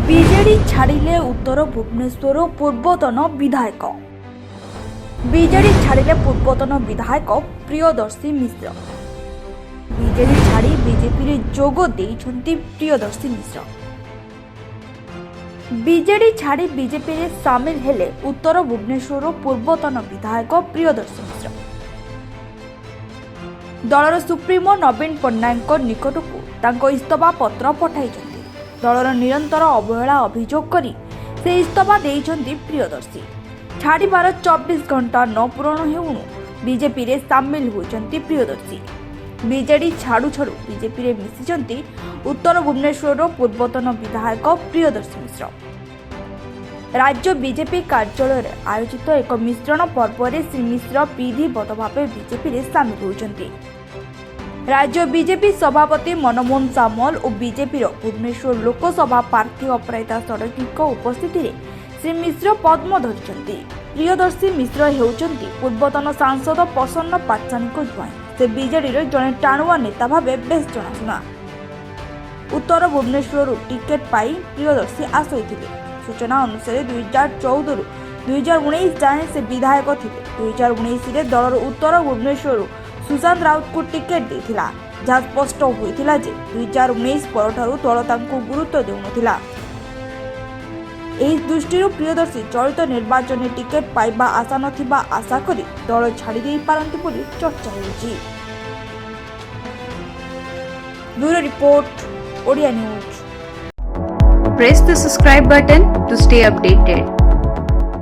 BJD छाड़िले उत्तर भुवनेश्वर पूर्वतन विधायक। BJD छाड़िले पूर्वतन विधायक प्रियदर्शी मिश्र। बीजेडी छाड़ी बीजेपी रे जोग देइछंती प्रियदर्शी मिश्र। बीजेडी छाड़ी बीजेपी रे शामिल हेले उत्तर भुवनेश्वर पूर्वतन विधायक प्रियदर्शी मिश्र। दलर सुप्रीमो नवीन पट्टनायक निकटकू तांको इस्तफा पत्र पठाइछंती। दलर निरंतर अवहेला अभियोग करी से इस्तफा देइछंती प्रियदर्शी। छाड़ीबार 24 घंटा न पूरण हेउणु बीजेपी रे शामिल होइछंती प्रियदर्शी। बीजेडी छाड़ू छाड़ू बीजेपी रे मिसिछंती उत्तर भुवनेश्वर पूर्वतन विधायक प्रियदर्शी मिश्र। राज्य बीजेपी कार्यालय आयोजित एक मिश्रण पर्व में श्री मिश्र विधिवत भाव बीजेपी रे शामिल होइछंती। राज्य बीजेपी सभापति मनमोहन सामल और बीजेपी भुवनेश्वर लोकसभा प्रार्थी अपराजिता षडंगी उपस्थित श्री मिश्र पद्म धरिछंती। प्रियदर्शी मिश्र हेउछंती पूर्वतन सांसद प्रसन्न पाटसानी ज्वाई। से बीजेडी जड़े टाणुआ नेता भाव बेस जनाशुना। उत्तर भुवनेश्वर टिकेट पाई प्रियदर्शी आसोईथिले। सूचना अनुसार 2014 रु 2019 जाए से विधायक थिले। 2019 रे दलर उत्तर भुवनेश्वर सुशांत राउत को टिकेट देथिला, जहाँ स्पष्ट होइथिला जे 2019 परठारु दल तांको गुरुत्व देउनथिला। एही दृष्टिरु प्रियदर्शी चलित निर्वाचन में टिकेट पाइबा आशा नथिबा आशा करी दल छाड़ी देई पारंती बोली चर्चा होइछि। Bureau report, Odia news. Press the subscribe button to stay updated.